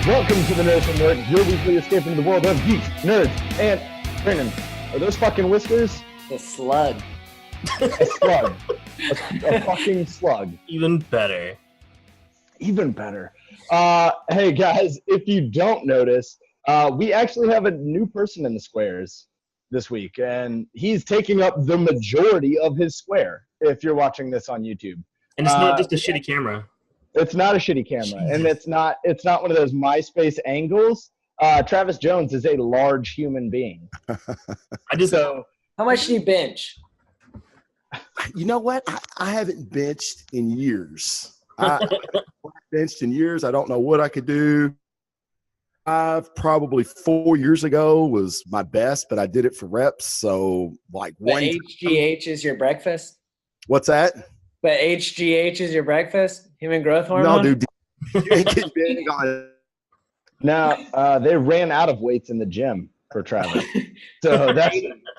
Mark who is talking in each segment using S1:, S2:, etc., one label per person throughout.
S1: Welcome to the Nerds from Work, your weekly escape into the world of geeks, nerds, and Brandon. Are those fucking whiskers?
S2: The slug.
S1: A slug. A fucking slug.
S3: Even better.
S1: Even better. Hey guys, if you don't notice, we actually have a new person in the squares this week, and he's taking up the majority of his square if you're watching this on YouTube.
S3: And it's not just a shitty camera.
S1: It's not a shitty camera, and it's not one of those MySpace angles. Travis Jones is a large human being.
S2: How much do you bench?
S4: You know what? I haven't benched in years. I haven't benched in years. I don't know what I could do. Probably 4 years ago was my best, but I did it for reps. So like
S2: HGH is your breakfast?
S4: What's that?
S2: But HGH is your breakfast? Human growth hormone?
S4: No, dude. You ain't getting big on it.
S1: Now, they ran out of weights in the gym for Travis. So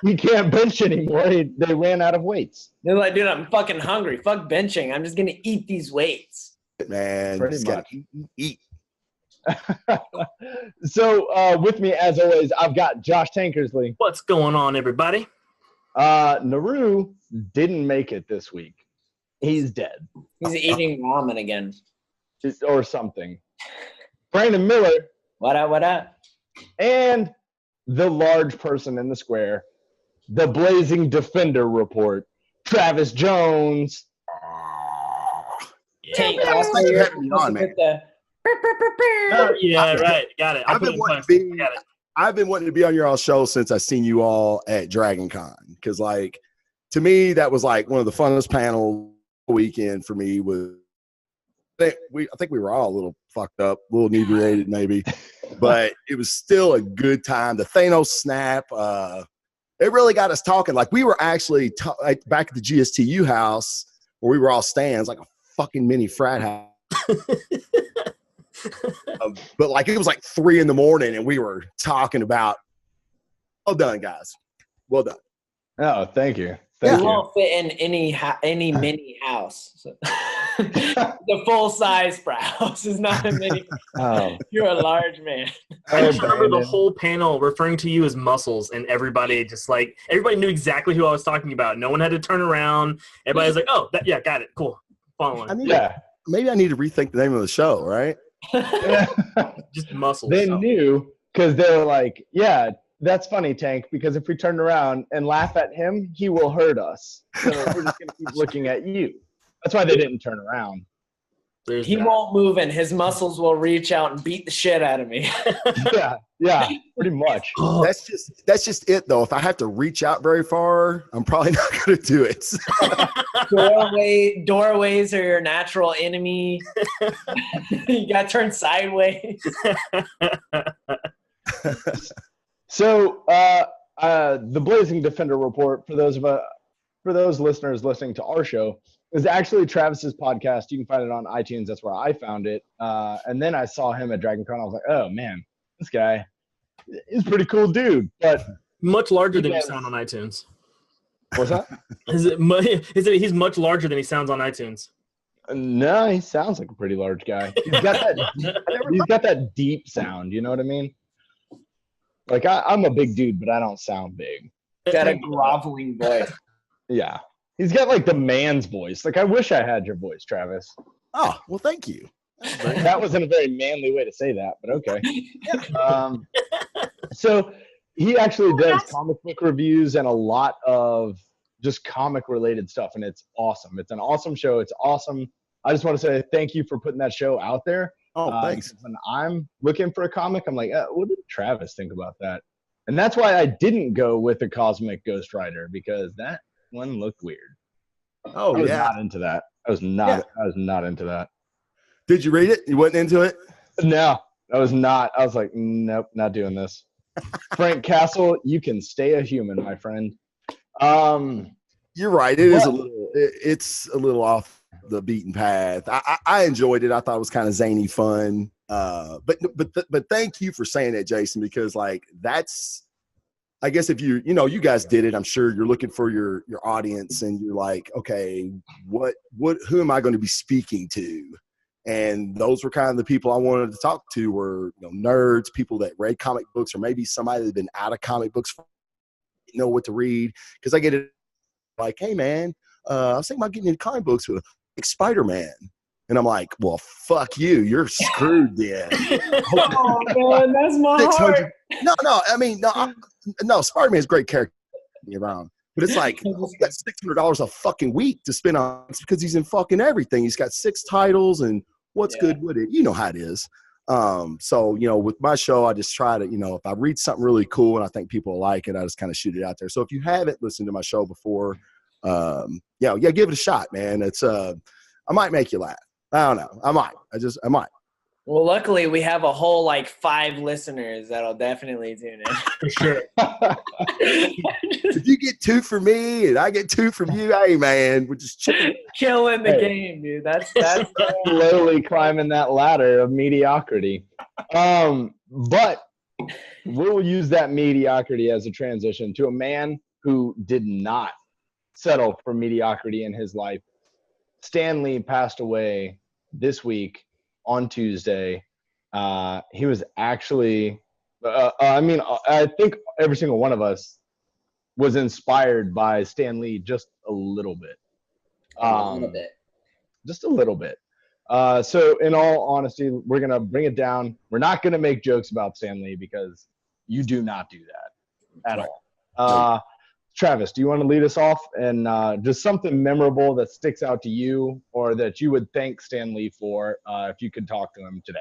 S1: he can't bench anymore. They ran out of weights.
S2: They're like, dude, I'm fucking hungry. Fuck benching. I'm just going to eat these weights.
S4: Man,
S1: pretty much.
S4: Eat.
S1: So with me, as always, I've got Josh Tankersley.
S3: What's going on, everybody?
S1: Naru didn't make it this week. He's dead.
S2: He's eating ramen again.
S1: Or something. Brandon Miller.
S2: What up?
S1: And the large person in the square, the Blazing Defender Report, Travis Jones.
S2: Tank,
S4: man,
S2: also
S4: thanks for
S2: you're
S4: having me
S2: supposed
S4: on,
S2: to
S4: man.
S2: put the
S3: Yeah, right. Got it.
S4: I've been wanting to be on your all show since I seen you all at Dragon Con. Because, like, to me, that was like one of the funnest panel weekend for me. I think we were all a little fucked up, a little inebriated maybe, but it was still a good time. The Thanos snap, it really got us talking. Like, we were actually back at the GSTU house where we were all stands, like a fucking mini frat house. But like, it was like 3 a.m. and we were talking about, well done, guys. Well done.
S1: Oh, thank you.
S2: You won't fit in any mini house. So. The full-size house is not a mini.
S1: Oh.
S2: You're a large man.
S3: I just remember the whole panel referring to you as Muscles, and everybody knew exactly who I was talking about. No one had to turn around. Everybody was like, "Oh, yeah, got it, cool." Following.
S4: Maybe I need to rethink the name of the show, right?
S3: Just Muscles.
S1: They knew because they were like, "Yeah, that's funny, Tank, because if we turn around and laugh at him, he will hurt us. So we're just going to keep looking at you." That's why they didn't turn around.
S2: He won't move, and his muscles will reach out and beat the shit out of me.
S1: Yeah, pretty much.
S4: That's just it, though. If I have to reach out very far, I'm probably not going to do it.
S2: Doorways are your natural enemy. You got to turn sideways.
S1: So, the Blazing Defender Report, for those listeners listening to our show, is actually Travis's podcast. You can find it on iTunes. That's where I found it. And then I saw him at Dragon Con. I was like, oh, man, this guy is a pretty cool dude. But
S3: much larger than you sound on iTunes.
S1: What's that?
S3: He's much larger than he sounds on iTunes.
S1: No, he sounds like a pretty large guy. He's got that deep sound. You know what I mean? Like, I'm a big dude, but I don't sound big.
S2: Got a groveling voice.
S1: Yeah. He's got, like, the man's voice. Like, I wish I had your voice, Travis.
S4: Oh, well, thank you.
S1: That wasn't a very manly way to say that, but okay. So he actually does comic book reviews and a lot of just comic-related stuff, and it's awesome. It's an awesome show. It's awesome. I just want to say thank you for putting that show out there.
S4: Oh, thanks.
S1: When I'm looking for a comic, I'm like, what did Travis think about that? And that's why I didn't go with the Cosmic Ghost Rider, because that one looked weird.
S4: Oh,
S1: I was not into that. I was not into that.
S4: Did you read it? You wasn't into it?
S1: No, I was not. I was like, nope, not doing this. Frank Castle, you can stay a human, my friend.
S4: You're right. It's a little off the beaten path. I enjoyed it. I thought it was kind of zany fun. But thank you for saying that, Jason, because like that's, I guess if you guys did it, I'm sure you're looking for your audience and you're like, okay, who am I going to be speaking to? And those were kind of the people I wanted to talk to were, nerds, people that read comic books, or maybe somebody that had been out of comic books, know what to read. Because I get it like, hey, man, I was thinking about getting into comic books with like Spider-Man. And I'm like, well, fuck you. You're screwed then.
S2: Oh, man, that's my heart.
S4: No, I mean, no, Spider-Man is a great character around. But it's like, oh, he got $600 a fucking week to spend on it because he's in fucking everything. He's got 6 titles, and what's good with it? You know how it is. So, with my show, I just try to, if I read something really cool and I think people will like it, I just kind of shoot it out there. So if you haven't listened to my show before, give it a shot, man. It's, I might make you laugh. I don't know. I might.
S2: Well, luckily we have a whole 5 listeners that'll definitely tune in.
S3: For sure.
S4: If you get 2 from me and I get 2 from you, hey man, we're just
S2: killing the game, dude. That's
S1: slowly climbing that ladder of mediocrity. But we'll use that mediocrity as a transition to a man who did not settle for mediocrity in his life. Stan Lee passed away this week on Tuesday. He was actually, I think every single one of us was inspired by Stan Lee just a little bit. Just a little bit. So in all honesty, we're going to bring it down. We're not going to make jokes about Stan Lee because you do not do that at all. Travis, do you want to lead us off and just something memorable that sticks out to you or that you would thank Stan Lee for if you could talk to him today?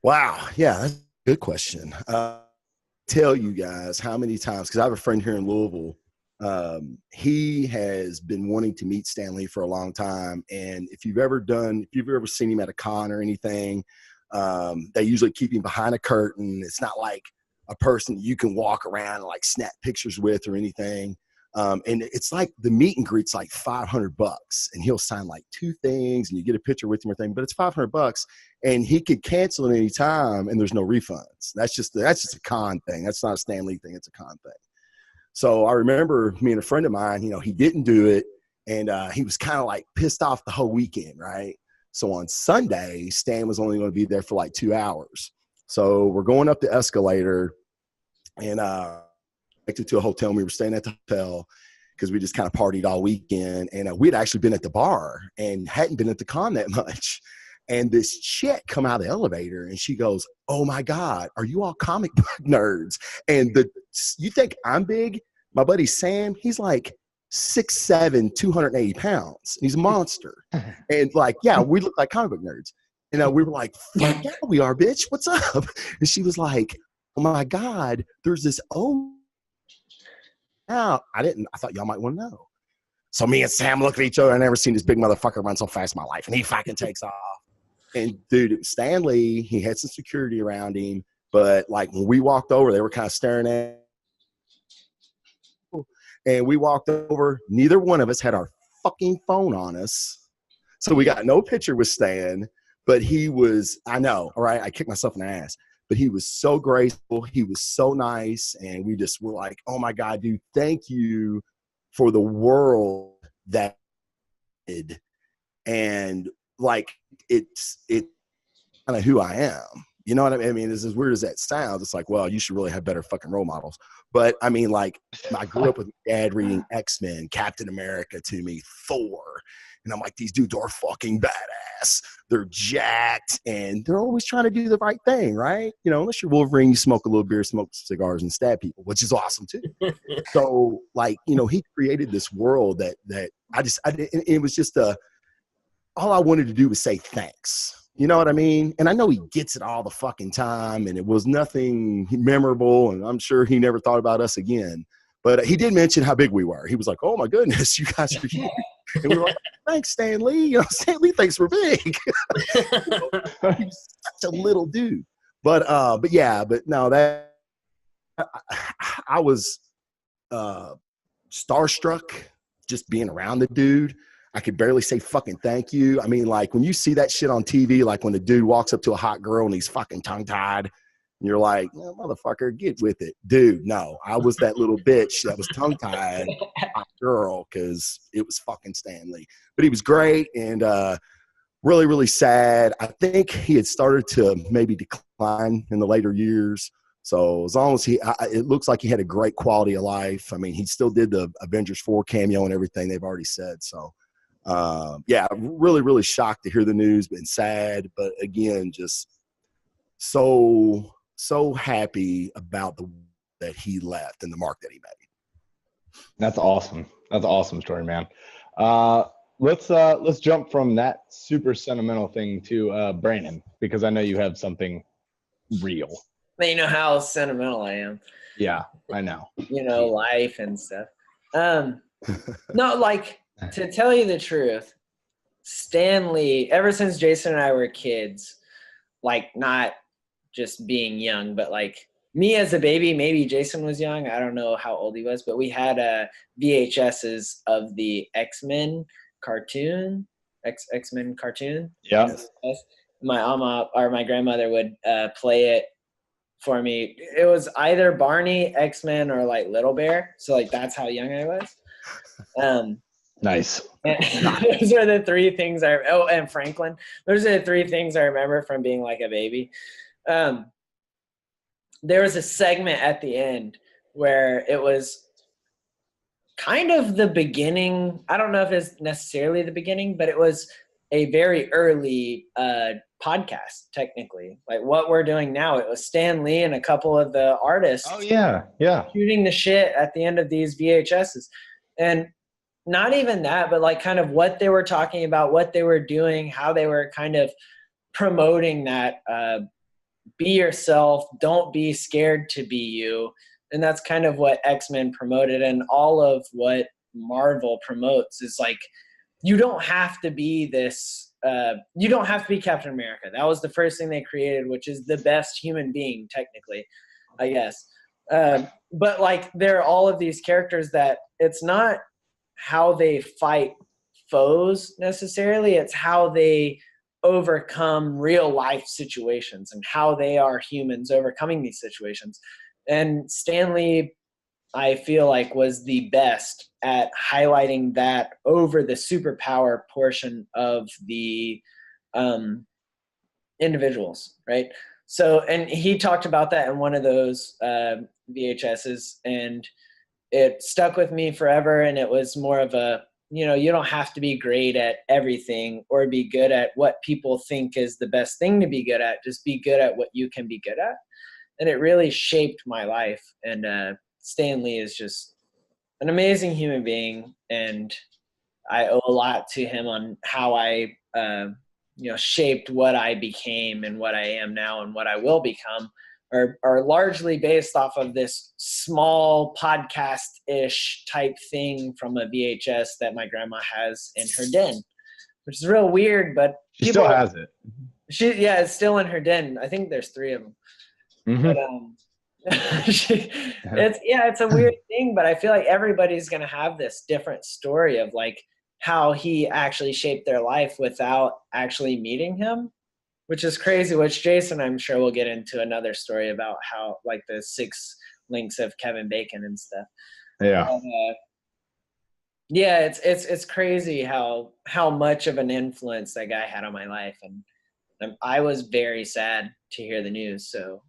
S4: Wow. Yeah, that's a good question. Tell you guys how many times, because I have a friend here in Louisville. He has been wanting to meet Stan Lee for a long time. And if you've ever seen him at a con or anything, they usually keep him behind a curtain. It's not like a person you can walk around and snap pictures with or anything. And it's like the meet and greet's like $500 and he'll sign 2 things and you get a picture with him or thing, but it's $500 and he could cancel at any time and there's no refunds. That's just a con thing. That's not a Stan Lee thing. It's a con thing. So I remember me and a friend of mine, he didn't do it. And he was kind of pissed off the whole weekend. Right. So on Sunday, Stan was only going to be there for 2 hours. So we're going up the escalator and connected to a hotel. And we were staying at the hotel because we just kind of partied all weekend. And we'd actually been at the bar and hadn't been at the con that much. And this chick come out of the elevator and she goes, "Oh my God, are you all comic book nerds?" And you think I'm big? My buddy Sam, he's 6'7", 280 pounds. He's a monster. And we look like comic book nerds. And we were like, "Fuck yeah, we are, bitch. What's up?" And she was like, "Oh my God, there's this Now, I thought y'all might want to know." So me and Sam look at each other. I never seen this big motherfucker run so fast in my life. And he fucking takes off. And dude, Stan Lee, he had some security around him. But when we walked over, they were kind of staring at. And we walked over. Neither one of us had our fucking phone on us. So we got no picture with Stan. But he was, I know, all right, I kicked myself in the ass. But he was so graceful. He was so nice. And we just were like, "Oh my God, dude, thank you for the world that did." And it's kind of who I am. You know what I mean? I mean, as weird as that sounds, it's well, you should really have better fucking role models. But I mean, I grew up with my dad reading X-Men, Captain America to me, Thor. And I'm like, these dudes are fucking badass. They're jacked and they're always trying to do the right thing, right? Unless you're Wolverine, you smoke a little beer, smoke cigars and stab people, which is awesome too. So he created this world that it was just all I wanted to do was say thanks. You know what I mean? And I know he gets it all the fucking time and it was nothing memorable. And I'm sure he never thought about us again. But he did mention how big we were. He was like, "Oh my goodness, you guys are huge." And we were like, "Thanks, Stan Lee. Stan Lee thinks we're big." He's such a little dude. But no, that I was starstruck just being around the dude. I could barely say fucking thank you. I mean, when you see that shit on TV, when the dude walks up to a hot girl and he's fucking tongue-tied, and you're like, "Oh, motherfucker, get with it." Dude, no. I was that little bitch that was tongue-tied, hot girl, because it was fucking Stan Lee. But he was great, and really, really sad. I think he had started to maybe decline in the later years. So as long as it looks like he had a great quality of life. I mean, he still did the Avengers 4 cameo and everything they've already said. So, yeah, really, really shocked to hear the news, been sad, but again, just so happy about that he left and the mark that he made.
S1: That's awesome. That's an awesome story, man. Let's jump from that super sentimental thing to Brandon, because I know you have something real.
S2: You know how sentimental I am.
S1: Yeah, I know.
S2: Life and stuff. No, like, to tell you the truth, Stanley, ever since Jason and I were kids, like, not just being young, but like me as a baby, maybe Jason was young. I don't know how old he was, but we had VHSs of the X-Men cartoon. X-Men cartoon.
S1: Yeah.
S2: My mama or my grandmother would play it for me. It was either Barney, X-Men, or like Little Bear. So like that's how young I was.
S1: Nice.
S2: Those are the three things and Franklin. Those are the three things I remember from being like a baby. There was a segment at the end where it was kind of the beginning. I don't know if it's necessarily the beginning, but it was a very early podcast, technically. Like what we're doing now, it was Stan Lee and a couple of the artists.
S1: Oh, yeah.
S2: Shooting the shit at the end of these VHSs. And not even that, but like kind of what they were talking about, what they were doing, how they were kind of promoting that be yourself, don't be scared to be you. And that's kind of what X-Men promoted, and all of what Marvel promotes is like, you don't have to be this, you don't have to be Captain America. That was the first thing they created, which is the best human being, technically, I guess. But like, there are all of these characters that it's not how they fight foes necessarily, it's how they overcome real life situations and how they are humans overcoming these situations. And Stan Lee, I feel like, was the best at highlighting that over the superpower portion of the individuals, right? So, and he talked about that in one of those VHSs, and it stuck with me forever. And it was more of a, you don't have to be great at everything or be good at what people think is the best thing to be good at. Just be good at what you can be good at. And it really shaped my life. And Stan Lee is just an amazing human being. And I owe a lot to him on how I, shaped what I became and what I am now and what I will become. Are largely based off of this small podcast-ish type thing from a VHS that my grandma has in her den, which is real weird, but
S1: she still has it.
S2: It's still in her den. I think there's 3 of them.
S1: Mm-hmm.
S2: But it's a weird thing, but I feel like everybody's gonna have this different story of like how he actually shaped their life without actually meeting him. Which is crazy, which Jason, I'm sure, will get into another story about how, like, the 6 links of Kevin Bacon and stuff.
S1: Yeah.
S2: It's crazy how much of an influence that guy had on my life. And I was very sad to hear the news. So,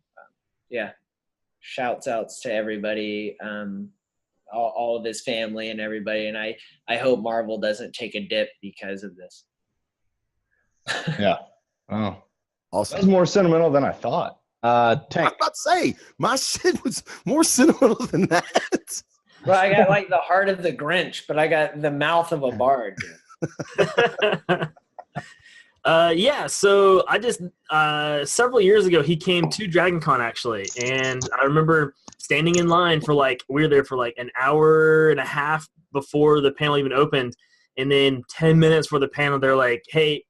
S2: shouts outs to everybody, all of his family and everybody. And I hope Marvel doesn't take a dip because of this.
S1: Yeah. Oh,
S4: awesome.
S1: That was more sentimental than I thought. Tank.
S4: I was about to say, my shit was more sentimental than that.
S2: Well, I got like the heart of the Grinch, but I got the mouth of a bard.
S3: So I just several years ago he came to Dragon Con actually, and I remember standing in line for we were there for like an hour and a half before the panel even opened, and then 10 minutes for the panel they're like, hey,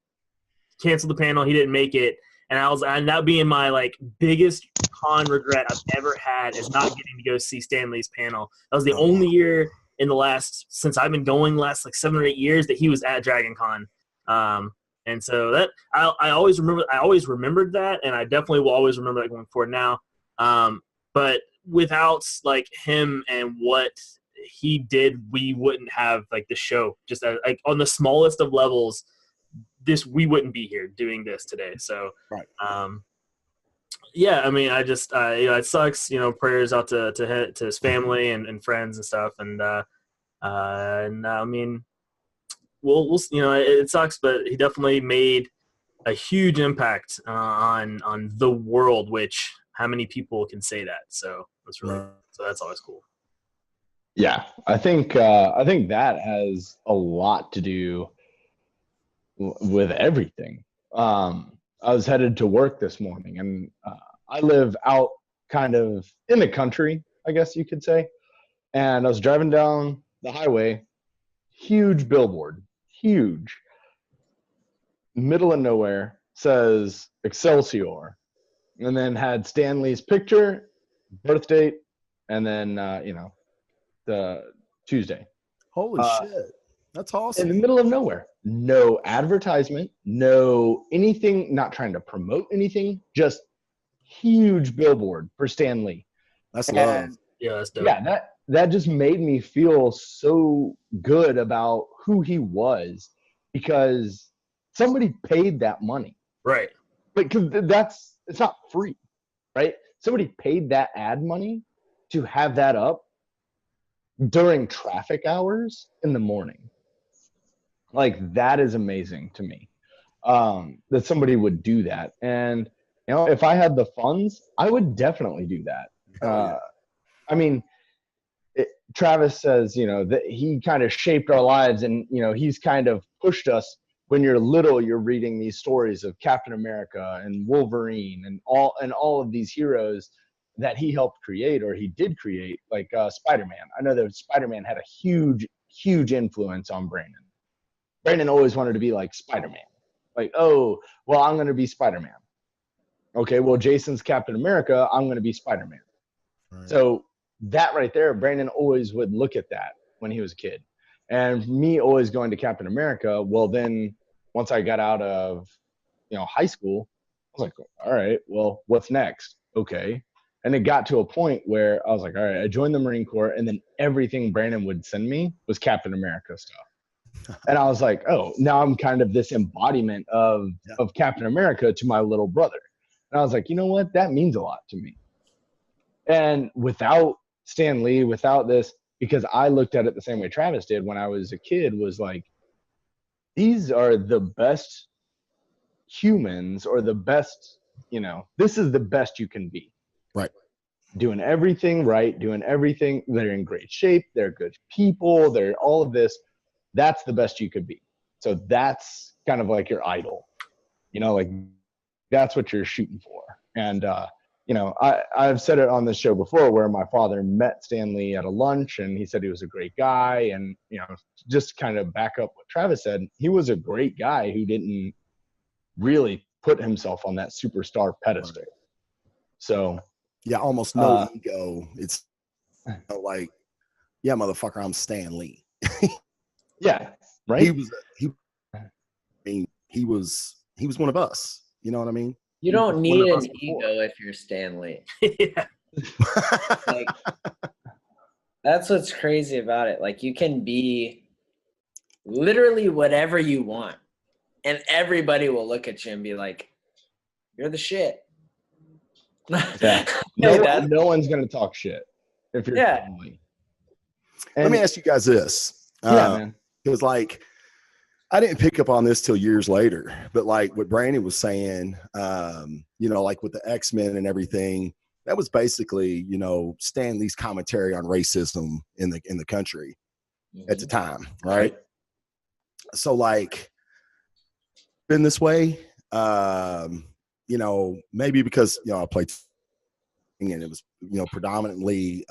S3: cancel the panel, he didn't make it. And that being my biggest con regret I've ever had is not getting to go see Stan Lee's panel. That was the only year in since I've been going last 7 or 8 years that he was at Dragon Con. And so that I always remembered that, and I definitely will always remember that going forward now. But without him and what he did, we wouldn't have the show. Just on the smallest of levels, we wouldn't be here doing this today. So,
S4: Right.
S3: Yeah, I mean, I just, it sucks, prayers out to his family and friends and stuff. And I mean, we'll, it sucks, but he definitely made a huge impact on the world, which how many people can say that? So that's always cool.
S1: Yeah, I think that has a lot to do with everything. I was headed to work this morning, and I live out kind of in the country, I guess you could say. And I was driving down the highway, huge billboard, huge, middle of nowhere, says Excelsior, and then had Stan Lee's picture, birth date, and then the Tuesday.
S4: Holy shit. That's awesome.
S1: In the middle of nowhere. No advertisement, no anything, not trying to promote anything, just huge billboard for Stan Lee.
S4: That's love.
S3: Yeah, that's dope.
S1: Yeah, that just made me feel so good about who he was, because somebody paid that money.
S3: Right.
S1: Because it's not free, right? Somebody paid that ad money to have that up during traffic hours in the morning. Like, that is amazing to me, that somebody would do that. And, if I had the funds, I would definitely do that. I mean, Travis says, that he kind of shaped our lives, and, he's kind of pushed us. When you're little, you're reading these stories of Captain America and Wolverine and all of these heroes that he helped create, or he did create, like Spider-Man. I know that Spider-Man had a huge, huge influence on Brandon. Brandon always wanted to be like Spider-Man. Like, oh, well, I'm going to be Spider-Man. Okay, well, Jason's Captain America. I'm going to be Spider-Man. Right. So that right there, Brandon always would look at that when he was a kid. And me always going to Captain America, well, then once I got out of, high school, I was like, all right, well, what's next? Okay. And it got to a point where I was like, all right, I joined the Marine Corps, and then everything Brandon would send me was Captain America stuff. And I was like, oh, now I'm kind of this embodiment of Captain America to my little brother. And I was like, you know what? That means a lot to me. And without Stan Lee, without this, because I looked at it the same way Travis did when I was a kid, was like, these are the best humans, or the best, this is the best you can be.
S4: Right.
S1: Doing everything right, doing everything. They're in great shape. They're good people. They're all of this. That's the best you could be. So that's kind of like your idol, like that's what you're shooting for. And, I've said it on this show before, where my father met Stan Lee at a lunch, and he said he was a great guy. And, just kind of back up what Travis said, he was a great guy who didn't really put himself on that superstar pedestal. Right. So
S4: yeah, almost no ego. It's like, yeah, motherfucker, I'm Stan Lee.
S1: Yeah, right.
S4: He was one of us. You know what I mean?
S2: You don't need an ego if you're Stan Lee.
S3: Yeah.
S2: Like, that's what's crazy about it. Like, you can be literally whatever you want, and everybody will look at you and be like, you're the shit.
S1: Yeah. No one's going to talk shit if you're Stan Lee.
S4: Let me ask you guys this.
S1: Man.
S4: Because, like, I didn't pick up on this till years later, but like what Brandon was saying, like with the X-Men and everything, that was basically, Stan Lee's commentary on racism in the country at the time. Right. So, like, been this way, maybe because, I played and it was, predominantly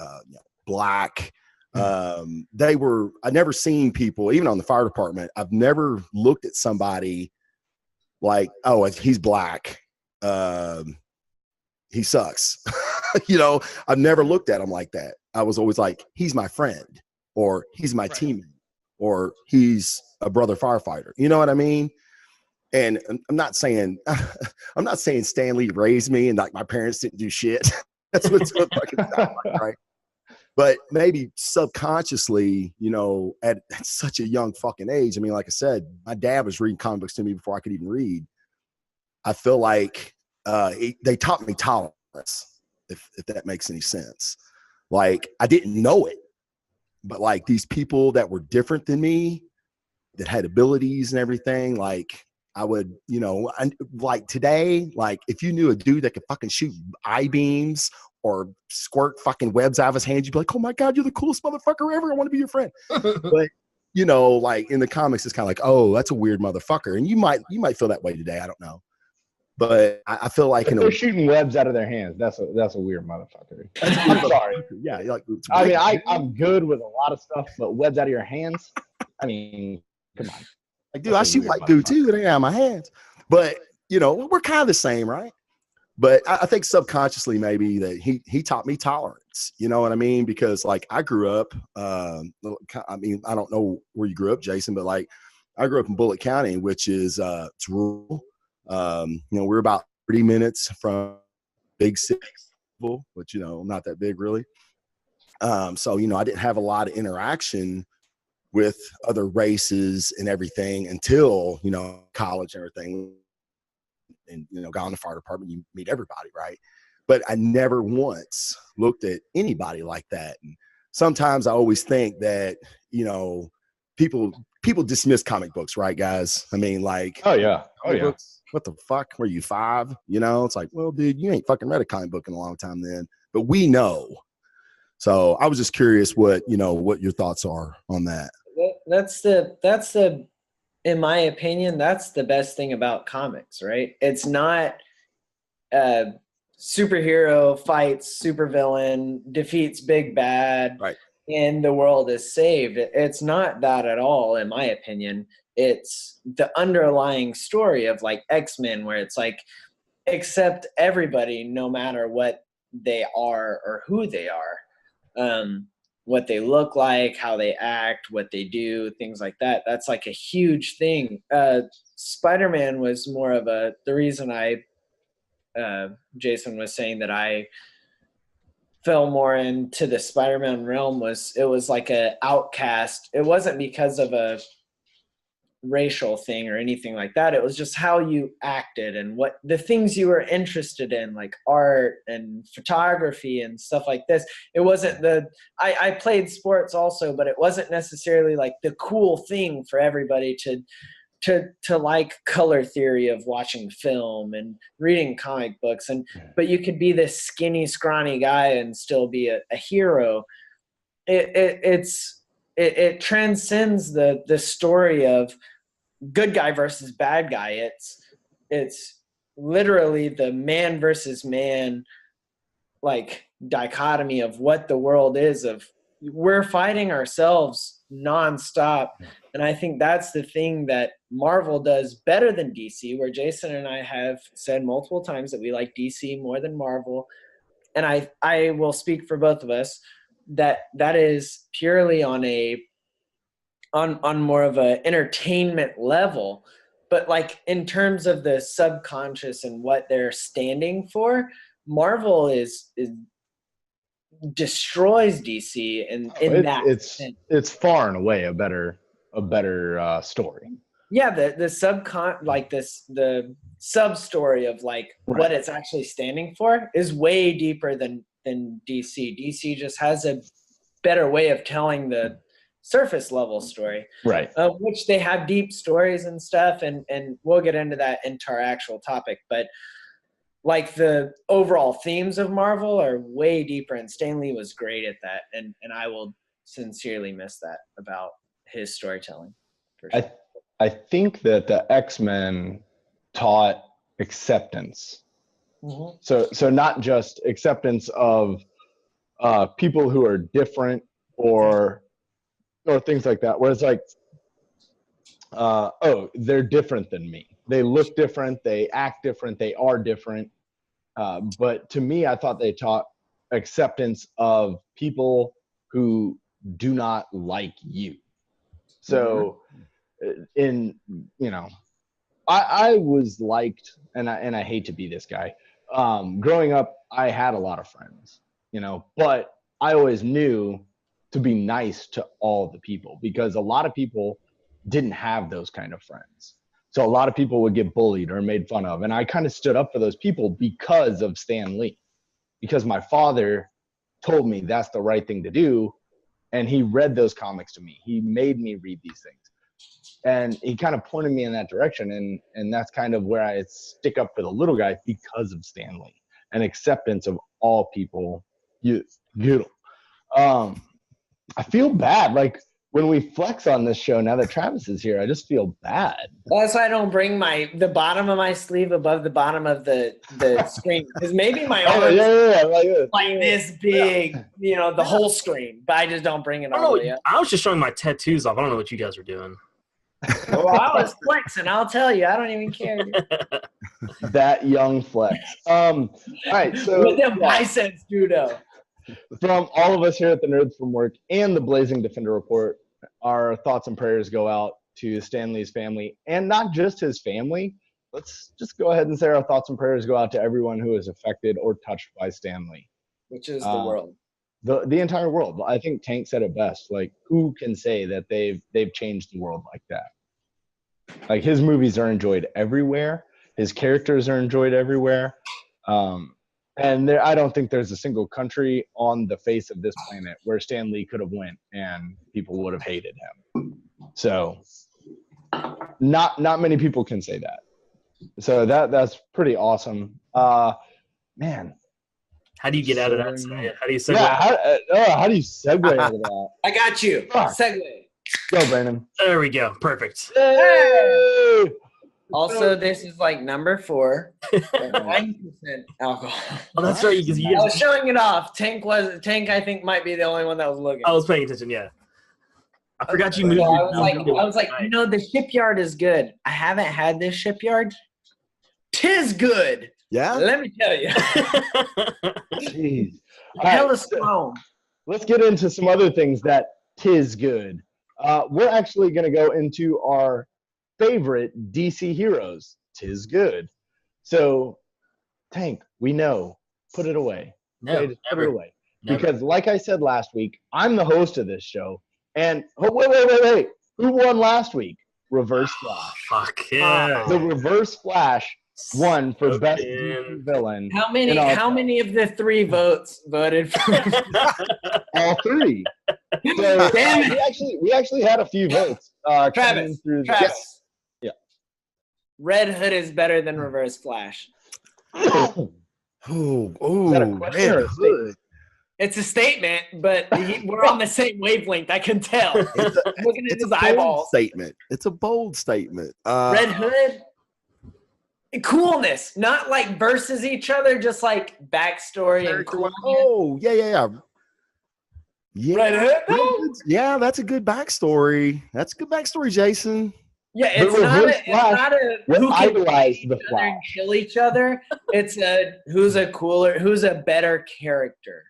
S4: black. I'd never seen people, even on the fire department, I've never looked at somebody like, oh, he's black, he sucks. I've never looked at him like that. I was always like, he's my friend, or he's my teammate, or he's a brother firefighter. You know what I mean? And I'm not saying Stan Lee raised me and like my parents didn't do shit. That's what's fucking like, right? But maybe subconsciously, you know, at such a young fucking age, I mean, like I said, my dad was reading comic books to me before I could even read. I feel like they taught me tolerance, if that makes any sense. Like, I didn't know it, but like these people that were different than me, that had abilities and everything, like I would, you know, like today, like if you knew a dude that could fucking shoot I-beams or squirt fucking webs out of his hands, you'd be like, oh my God, you're the coolest motherfucker ever. I want to be your friend. But, you know, like in the comics, it's kind of like, oh, that's a weird motherfucker. And you might feel that way today. I don't know. But I feel like
S1: if they're shooting webs out of their hands, that's a weird motherfucker. I'm sorry.
S4: Yeah, like,
S1: I mean, I'm good with a lot of stuff, but webs out of your hands, I mean, come on.
S4: Like, dude, I shoot like goo too. It ain't out of my hands. But, you know, we're kind of the same, right? But I think subconsciously maybe that he taught me tolerance. You know what I mean? Because like I grew up, I mean, I don't know where you grew up, Jason, but like I grew up in Bullitt County, which is it's rural. You know, we're about 30 minutes from big city, which, you know, not that big really. So, you know, I didn't have a lot of interaction with other races and everything until, you know, college and everything. And, you know, got on the fire department, you meet everybody, right? But I never once looked at anybody like that. And sometimes I always think that, you know, people dismiss comic books, right, guys? I mean, like,
S1: oh yeah,
S4: books, what the fuck? Were you 5? You know, it's like, well, dude, you ain't fucking read a comic book in a long time then. But we know. So I was just curious what your thoughts are on that.
S2: That's the in my opinion, that's the best thing about comics, right? It's not superhero fights, supervillain, defeats big bad,
S4: right,
S2: and the world is saved. It's not that at all, in my opinion. It's the underlying story of like X-Men, where it's like, accept everybody no matter what they are or who they are. What they look like, how they act, what they do, things like that. That's like a huge thing. Spider-Man was more of the reason Jason was saying that I fell more into the Spider-Man realm was it was like a outcast. It wasn't because of a racial thing or anything like that. It was just how you acted and what the things you were interested in, like art and photography and stuff like this. It wasn't I played sports also, but it wasn't necessarily like the cool thing for everybody to like color theory of watching film and reading comic books. But you could be this skinny, scrawny guy and still be a hero. It transcends the story of good guy versus bad guy. It's literally the man versus man, like dichotomy of what the world is. Of we're fighting ourselves nonstop, and I think that's the thing that Marvel does better than DC. Where Jason and I have said multiple times that we like DC more than Marvel, and I will speak for both of us that is purely on more of a entertainment level. But like in terms of the subconscious and what they're standing for, Marvel is destroys DC
S1: it's far and away a better story.
S2: Yeah, the sub story of like
S1: right.
S2: What it's actually standing for is way deeper than DC. DC just has a better way of telling the surface level story,
S1: right?
S2: Which they have deep stories and stuff, and we'll get into that into our actual topic. But like the overall themes of Marvel are way deeper, and Stan Lee was great at that, and I will sincerely miss that about his storytelling. For sure.
S1: I think that the X-Men taught acceptance.
S2: Mm-hmm.
S1: So not just acceptance of people who are different or things like that, where it's like, oh, they're different than me. They look different, they act different, they are different. But to me, I thought they taught acceptance of people who do not like you. So I was liked, and I hate to be this guy. Growing up, I had a lot of friends, but I always knew to be nice to all the people, because a lot of people didn't have those kind of friends. So a lot of people would get bullied or made fun of. And I kind of stood up for those people because of Stan Lee, because my father told me that's the right thing to do. And he read those comics to me. He made me read these things. And he kind of pointed me in that direction. And that's kind of where I stick up for the little guy, because of Stan Lee and acceptance of all people. You know. I feel bad. Like, when we flex on this show, now that Travis is here, I just feel bad.
S2: That's why I don't bring the bottom of my sleeve above the bottom of the screen. Because maybe my arm is like this big, the whole screen. But I just don't bring it all the way up.
S3: I was just showing my tattoos off. I don't know what you guys are doing.
S2: Well, I was flexing. I'll tell you. I don't even care.
S1: That young flex. All right. So
S2: with them biceps, judo.
S1: From all of us here at the Nerds from Work and the Blazing Defender Report, our thoughts and prayers go out to Stan Lee's family, and not just his family. Let's just go ahead and say our thoughts and prayers go out to everyone who is affected or touched by Stan Lee.
S2: Which is the world.
S1: The entire world. I think Tank said it best. Like, who can say that they've changed the world like that? Like, his movies are enjoyed everywhere. His characters are enjoyed everywhere. And I don't think there's a single country on the face of this planet where Stan Lee could have went and people would have hated him. So not many people can say that. So that's pretty awesome. Man.
S3: How do you get out of that? How do you segue?
S1: Yeah, how do you segue out of that?
S2: I got you. Segue.
S1: Go, Brandon.
S3: There we go. Perfect.
S1: Hey!
S2: Also, this is like number 4, 9% alcohol.
S3: Oh, that's right. Because
S2: I was showing it off. Tank, I think, might be the only one that was looking.
S3: I was paying attention. Yeah. I forgot you moved.
S2: So I was like, the Shipyard is good. I haven't had this Shipyard. 'Tis good.
S4: Yeah.
S2: Let me tell you.
S1: Jeez.
S2: Hella strong.
S1: Let's get into some other things that 'tis good. We're actually going to go into our favorite DC heroes. 'Tis good. So, Tank, we know. Put it away.
S3: No,
S1: okay,
S3: never.
S1: Put it away.
S3: Never.
S1: Because, like I said last week, I'm the host of this show. And wait. Who won last week? Reverse Flash.
S3: Fuck yeah.
S1: The Reverse Flash won for best DC villain.
S2: How many of the 3 votes voted for
S1: all 3? So we actually had a few votes.
S2: Travis.
S1: Yeah.
S2: Red Hood is better than Reverse Flash.
S4: Oh,
S1: Is that a question or a statement?
S2: It's a statement, but we're on the same wavelength. I can tell. Looking at his eyeballs.
S4: It's a bold statement.
S2: Red Hood. Coolness, not like versus each other, just like backstory and coolness.
S4: Oh, yeah.
S2: Red Hood?
S4: Yeah, that's a good backstory. That's a good backstory, Jason.
S2: Yeah, it's not a who can
S1: idolize
S2: each
S1: the
S2: other
S1: Flash
S2: and kill each other. It's who's a better character.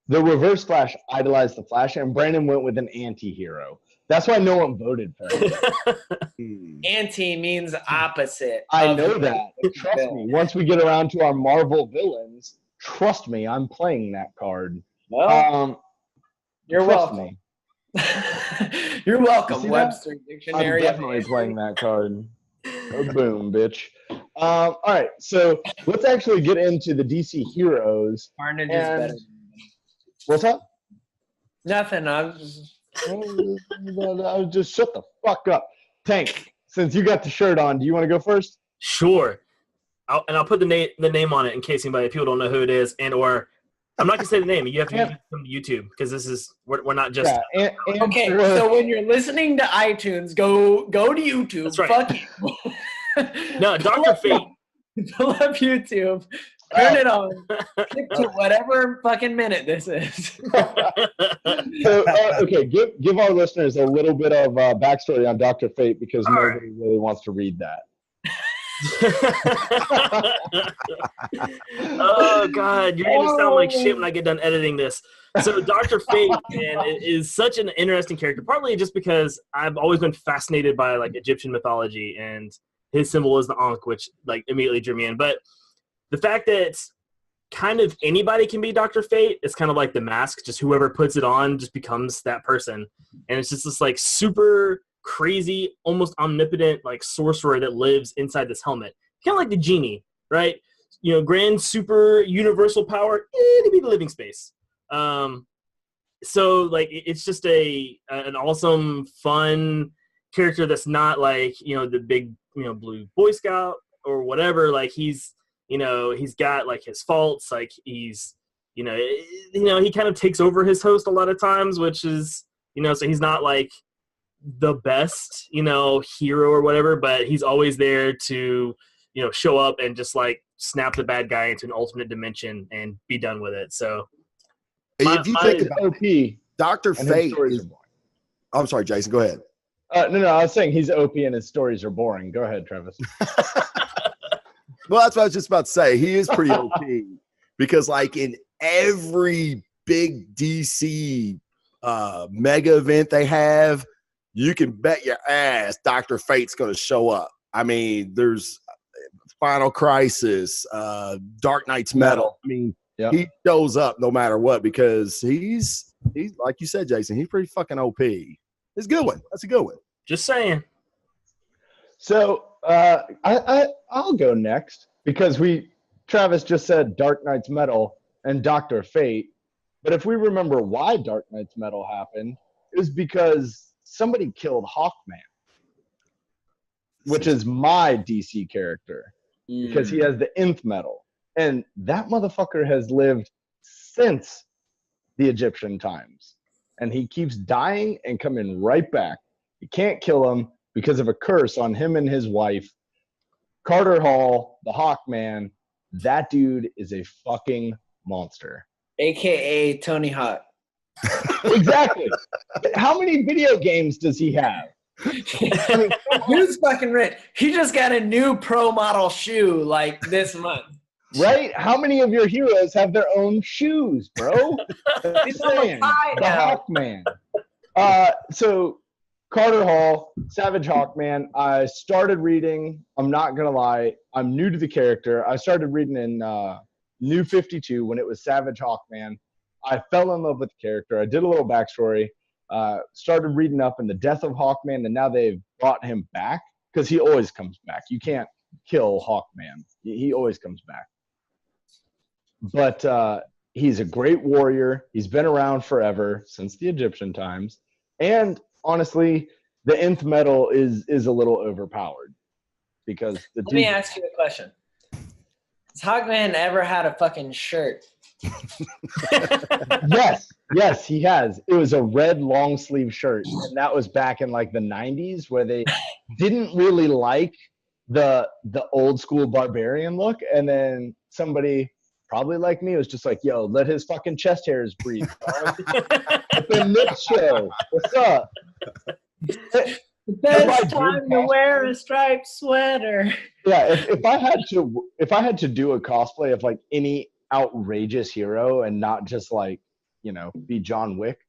S1: The Reverse Flash idolized the Flash, and Brandon went with an anti-hero. That's why no one voted for him.
S2: Anti means opposite.
S1: I know that. Trust me. Once we get around to our Marvel villains, trust me, I'm playing that card.
S2: Well, you're welcome. You're welcome,
S1: See
S2: Webster
S1: that?
S2: Dictionary.
S1: I'm definitely playing that card. Oh, boom, bitch. All right, so let's actually get into the DC heroes.
S2: Carnage is better.
S1: What's up?
S2: Nothing.
S1: Just shut the fuck up. Tank, since you got the shirt on, do you want to go first?
S3: Sure. I'll put the name on it in case people don't know who it is, or I'm not gonna say the name. You have to come to YouTube because we're not just.
S1: Yeah,
S2: okay, so when you're listening to iTunes, go to YouTube.
S3: That's right.
S2: Fuck you.
S3: No, Dr. Fate.
S2: Pull up YouTube. Turn it on. Click to whatever fucking minute this is.
S1: So, okay, give our listeners a little bit of backstory on Dr. Fate because nobody really wants to read that.
S3: Oh God, you're gonna sound like shit when I get done editing this. So Dr. Fate, man, is such an interesting character. Partly just because I've always been fascinated by like Egyptian mythology, and his symbol is the Ankh, which like immediately drew me in. But the fact that kind of anybody can be Dr. Fate. It's kind of like the mask, just whoever puts it on just becomes that person. And it's just this like super crazy, almost omnipotent like sorcerer that lives inside this helmet. Kind of like the genie, right? You know, grand super universal power, it'd be the living space. So like it's just an awesome, fun character that's not like, you know, the big, you know, blue Boy Scout or whatever. Like he's got like his faults. Like he's, you know, he kind of takes over his host a lot of times, which is, you know, so he's not like the best, you know, hero or whatever, but he's always there to, you know, show up and just like snap the bad guy into an alternate dimension and be done with it. So
S4: if you think about
S1: OP,
S4: Dr. Fate is, I'm sorry, Jason, go ahead.
S1: No, I was saying he's OP and his stories are boring. Go ahead, Travis.
S4: Well, that's what I was just about to say. He is pretty OP because, like, in every big DC mega event they have, you can bet your ass Dr. Fate's going to show up. I mean, there's Final Crisis, Dark Knight's Metal. I mean, he shows up no matter what because he's like you said, Jason, he's pretty fucking OP. It's a good one. That's a good one.
S3: Just saying.
S1: So I'll go next because Travis just said Dark Knight's Metal and Dr. Fate. But if we remember why Dark Knight's Metal happened, it was because somebody killed Hawkman, which is my DC character, because he has the nth metal. And that motherfucker has lived since the Egyptian times. And he keeps dying and coming right back. You can't kill him because of a curse on him and his wife. Carter Hall, the Hawkman, that dude is a fucking monster.
S2: AKA Tony Hawk.
S1: Exactly. How many video games does he have?
S2: I mean, who's fucking rich? He just got a new pro model shoe like this month.
S1: Right? How many of your heroes have their own shoes, bro?
S2: He's on
S1: the Hawkman. So Carter Hall, Savage Hawkman. I started reading. I'm not gonna lie. I'm new to the character. I started reading in New 52 when it was Savage Hawkman. I fell in love with the character. I did a little backstory. Started reading up in the death of Hawkman, and now they've brought him back because he always comes back. You can't kill Hawkman. He always comes back. But he's a great warrior. He's been around forever, since the Egyptian times. And honestly, the nth metal is a little overpowered. Because
S2: Let me ask you a question. Has Hawkman ever had a fucking shirt?
S1: Yes, he has. It was a red long sleeve shirt. And that was back in like the 90s where they didn't really like the old school barbarian look. And then somebody, probably like me, was just like, yo, let his fucking chest hairs breathe. The lips show. What's up?
S2: The best time to wear a striped sweater.
S1: Yeah, if I had to do a cosplay of like any outrageous hero and not just like, you know, be John Wick,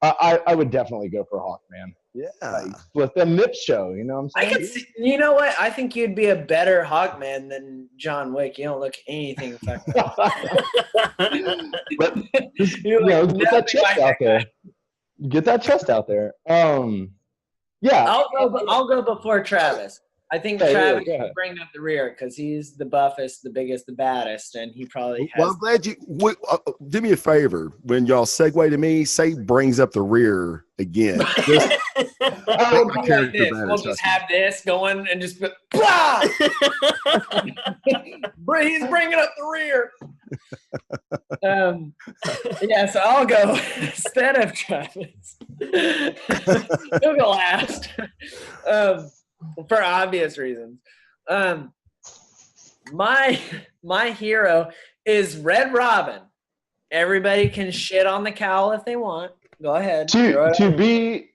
S1: I would definitely go for Hawkman.
S4: Yeah.
S1: Like, with the nip show, you know what I'm saying?
S2: I could see, you know what? I think you'd be a better Hawkman than John Wick. You don't look anything fucking.
S1: But you know, get that chest out there. Get that chest out there. Yeah.
S2: I'll go before Travis. I think Travis
S1: can
S2: bring up the rear because he's the buffest, the biggest, the baddest, and he probably has.
S4: Well, I'm glad you do me a favor when y'all segue to me. Say brings up the rear again.
S2: We'll just have this going and just blah! He's bringing up the rear. Yeah, so I'll go instead of Travis. He'll go last. For obvious reasons. My hero is Red Robin. Everybody can shit on the cowl if they want. Go ahead.
S1: To be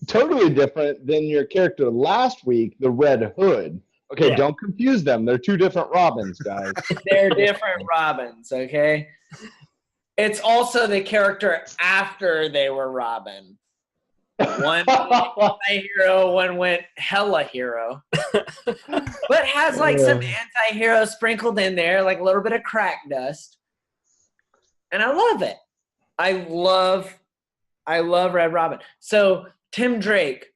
S1: totally different than your character last week, the Red Hood. Okay, Don't confuse them. They're two different Robins, guys.
S2: They're different Robins, okay? It's also the character after they were Robin. One anti-hero, one went hella hero. But has like some anti-hero sprinkled in there, like a little bit of crack dust. And I love it. I love Red Robin. So Tim Drake,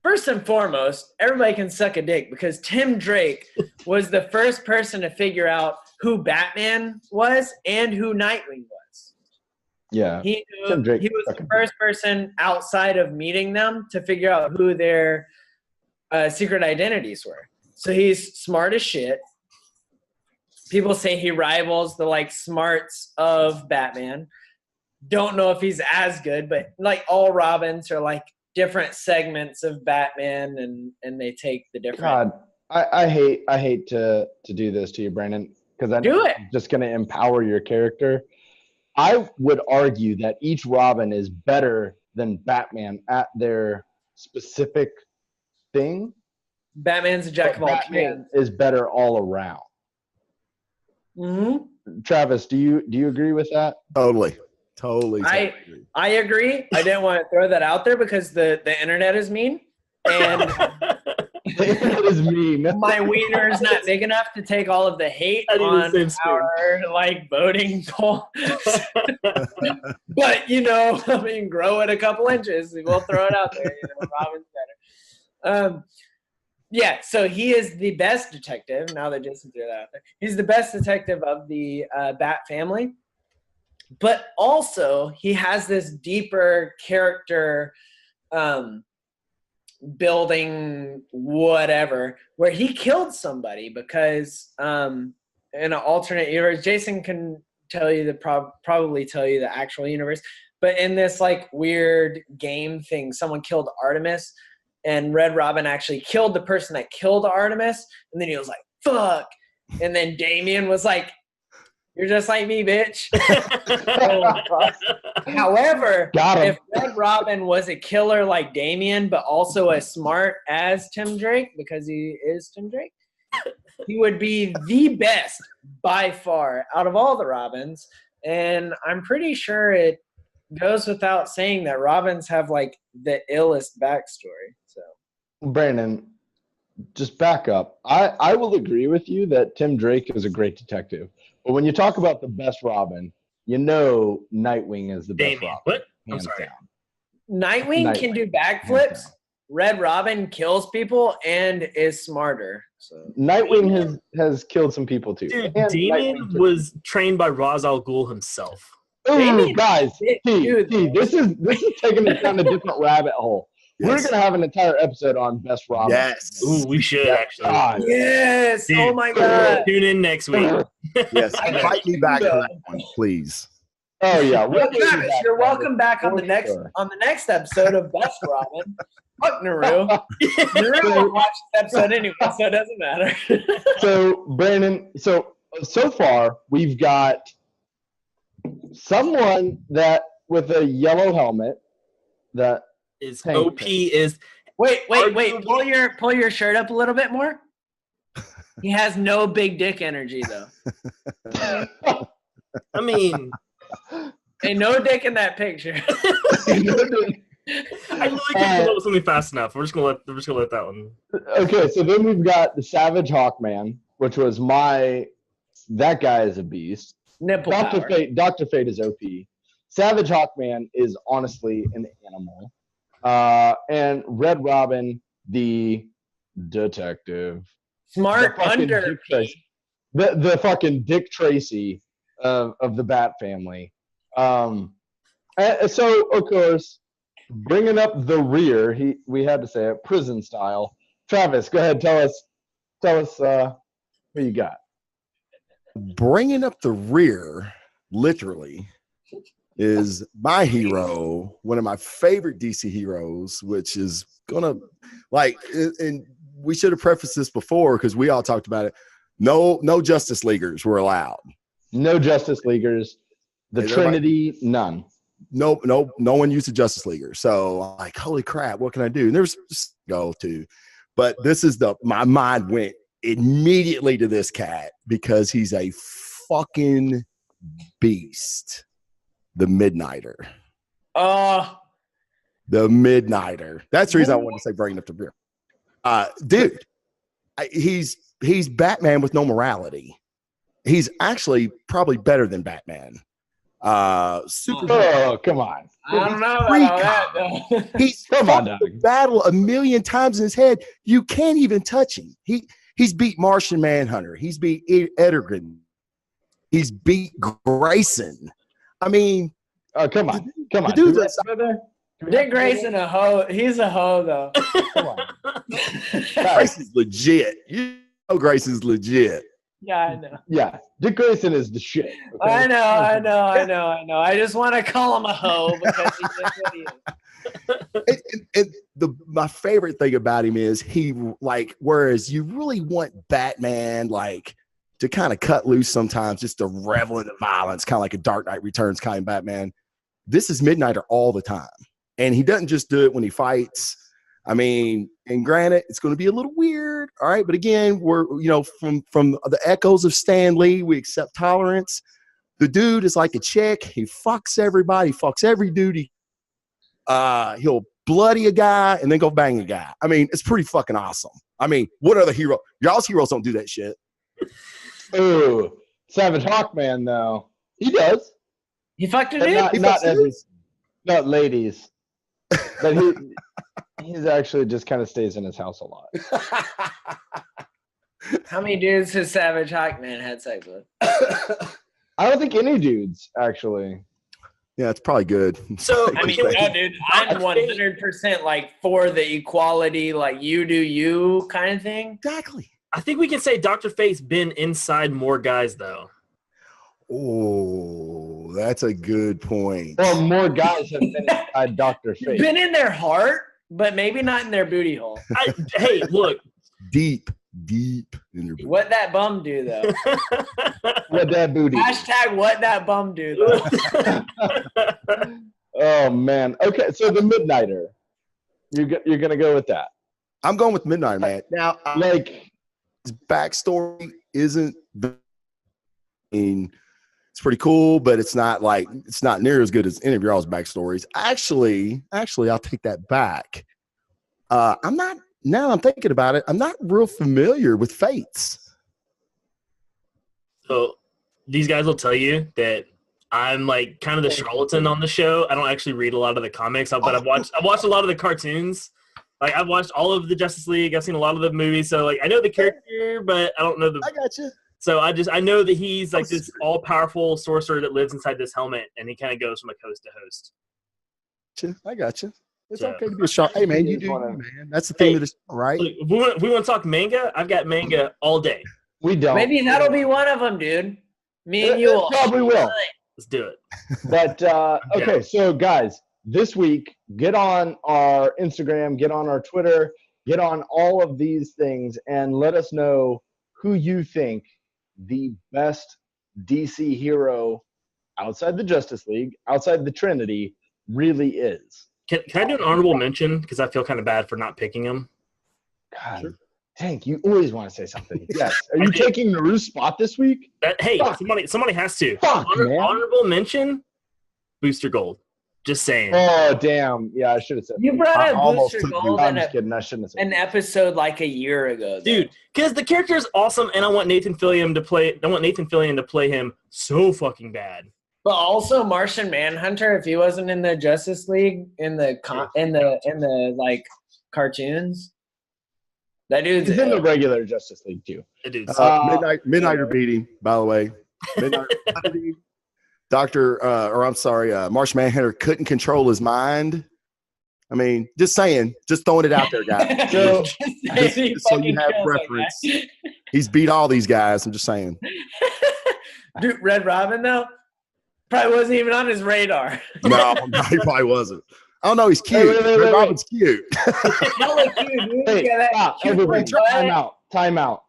S2: first and foremost, everybody can suck a dick because Tim Drake was the first person to figure out who Batman was and who Nightwing was.
S1: Yeah.
S2: He was the first person outside of meeting them to figure out who their secret identities were. So he's smart as shit. People say he rivals the like smarts of Batman. Don't know if he's as good, but like all Robins are like different segments of Batman, and they take the different.
S1: God, I hate to do this to you, Brandon, because I know I'm just going to empower your character. I would argue that each Robin is better than Batman at their specific thing.
S2: Batman's a jack of all trades.
S1: Batman is better all around.
S2: Mm-hmm.
S1: Travis, do you agree with that?
S4: Totally.
S2: I agree. I didn't want to throw that out there because the internet is mean. And
S1: it is mean.
S2: My wiener is not big enough to take all of the hate on our like voting poll. But I mean, grow it a couple inches. We'll throw it out there. Robin's better. Yeah, so he is the best detective. Now that Jason threw that out there, he's the best detective of the Bat family. But also, he has this deeper character building whatever, where he killed somebody because in an alternate universe, Jason can tell you probably tell you the actual universe, but in this like weird game thing, someone killed Artemis, and Red Robin actually killed the person that killed Artemis, and then he was like, fuck. And then Damian was like, you're just like me, bitch. However, if Red Robin was a killer like Damian, but also as smart as Tim Drake, because he is Tim Drake, he would be the best by far out of all the Robins. And I'm pretty sure it goes without saying that Robins have like the illest backstory. So,
S1: Brandon, just back up. I will agree with you that Tim Drake is a great detective. But when you talk about the best Robin, Nightwing is the best Robin.
S3: What? I'm sorry.
S1: Down.
S2: Nightwing can do backflips. Red Robin kills people and is smarter. So
S1: Nightwing has killed some people too.
S3: Dude, Damian was trained by Ra's al Ghul himself.
S1: Ooh, guys, this is taking us down a different rabbit hole. Yes. We're gonna have an entire episode on best Robin.
S4: Yes.
S3: Ooh, we should actually.
S1: God.
S2: Yes.
S3: Dude,
S2: oh my God.
S3: Tune in next week.
S4: Yes. Invite me back for that one, please.
S1: Oh yeah.
S2: Well, Travis, you're welcome back on the next episode of Best Robin. Fuck Naru. Naru won't watch this episode anyway, so it doesn't matter.
S1: So Brandon, so far we've got someone that with a yellow helmet that
S3: is OP is
S2: wait. Pull your shirt up a little bit more. He has no big dick energy though.
S3: I mean,
S2: ain't no dick in that picture.
S3: I really can't come up with something fast enough. We're just gonna let that one.
S1: Okay, so then we've got the Savage Hawkman, which was that guy is a beast.
S2: Nipple
S1: Dr.
S2: power.
S1: Fate. Dr. Fate is OP. Savage Hawkman is honestly an animal. And Red Robin, the detective.
S2: Smart under.
S1: The fucking Dick Tracy of the Bat family. So, of course, bringing up the rear, we had to say it, prison style. Travis, go ahead, tell us who you got.
S4: Bringing up the rear, literally, is my hero, one of my favorite DC heroes, which is gonna and we should have prefaced this before because we all talked about it. No Justice Leaguers were allowed.
S1: No Justice Leaguers. The Trinity, none.
S4: No one used a Justice Leaguer. So I'm like, holy crap, what can I do? And there's go to, but this is my mind went immediately to this cat because he's a fucking beast. The Midnighter. The Midnighter. That's the reason I wanted to say bringing up the beer. Dude, he's Batman with no morality. He's actually probably better than Batman.
S1: Oh, come on.
S2: I don't know about all that, though.
S4: He's fought the battle a million times in his head. You can't even touch him. He's beat Martian Manhunter. He's beat Etrigan. He's beat Grayson. I mean,
S1: come on.
S4: The dude's
S2: Dick Grayson a hoe. He's a hoe, though.
S1: Come on.
S4: Grayson's legit. You know Grayson's legit.
S2: Yeah, I know.
S1: Yeah, Dick Grayson is the shit. Okay?
S2: I know. I just want to call him a hoe because he's just what he is.
S4: My favorite thing about him is he whereas you really want Batman to kind of cut loose sometimes, just to revel in the violence, kind of like a Dark Knight Returns kind of Batman. This is Midnighter all the time, and he doesn't just do it when he fights. I mean, and granted, it's going to be a little weird, all right. But again, we're from the echoes of Stan Lee, we accept tolerance. The dude is like a chick. He fucks everybody, fucks every dude. He'll bloody a guy and then go bang a guy. I mean, it's pretty fucking awesome. I mean, what other hero? Y'all's heroes don't do that shit.
S1: Ooh, Savage Hawkman though, he does.
S2: He fucked a
S1: But
S2: dude.
S1: not ladies, but he's actually just kind of stays in his house a lot.
S2: How many dudes has Savage Hawkman had sex with?
S1: I don't think any dudes actually.
S4: Yeah, it's probably good.
S3: So
S2: I mean, no, dude, I'm 100% for the equality, you do you kind of thing.
S4: Exactly.
S3: I think we can say Dr. Fate's been inside more guys, though.
S4: Oh, that's a good point.
S1: Well, more guys have been inside Dr. Fate.
S2: Been in their heart, but maybe not in their booty hole.
S3: Hey, look.
S4: Deep in your booty.
S2: What that bum do, though?
S1: What that booty?
S2: Hashtag what that bum do, though?
S1: Oh, man. Okay, so the Midnighter. You're going to go with that.
S4: I'm going with Midnighter, man. Now, his backstory isn't. It's pretty cool, but it's not near as good as any of y'all's backstories. Actually, I'll take that back. Now I'm thinking about it, I'm not real familiar with Fates.
S3: So these guys will tell you that I'm kind of the charlatan on the show. I don't actually read a lot of the comics, but I've watched a lot of the cartoons. I've watched all of the Justice League. I've seen a lot of the movies. So I know the character, but I don't know
S4: I got you.
S3: So I know that he's this all-powerful sorcerer that lives inside this helmet, and he kind of goes from coast to host.
S4: I got you. It's okay to be a shark. Hey, man, you do you, man. That's the theme of the show, right?
S3: Look, we want to talk manga? I've got manga all day.
S1: We don't.
S2: Maybe that'll be one of them, dude. Me and you will.
S1: Probably will.
S3: Let's do it.
S1: But, okay, so guys, this week, get on our Instagram, get on our Twitter, get on all of these things, and let us know who you think the best DC hero outside the Justice League, outside the Trinity, really is.
S3: Can I do an honorable mention? Because I feel kind of bad for not picking him.
S1: God, Tank, you always want to say something. Yes. Are you taking Naru's spot this week?
S3: Hey, somebody has to.
S1: Fuck, man.
S3: Honorable mention, Booster Gold. Just saying.
S1: Oh, damn. Yeah, I should have said
S2: You
S1: that.
S2: brought up Booster Gold
S1: I'm just kidding. I shouldn't have said
S2: an episode a year ago. Though.
S3: Dude, because the character is awesome, and I want Nathan Fillion to play him so fucking bad.
S2: But also Martian Manhunter, if he wasn't in the Justice League in the cartoons, that dude's
S1: He's in the regular Justice League too.
S3: That dude's
S4: Midnighter beat him, by the way. Midnighter beat him. Martian Manhunter couldn't control his mind. I mean, just saying, just throwing it out there, guys. just so you have reference. He's beat all these guys. I'm just saying.
S2: Dude, Red Robin though probably wasn't even on his radar.
S4: No, he probably wasn't. I don't know. He's cute. Red Robin's cute.
S2: Hella cute, dude.
S1: Hey,
S2: stop.
S1: Everybody, time out.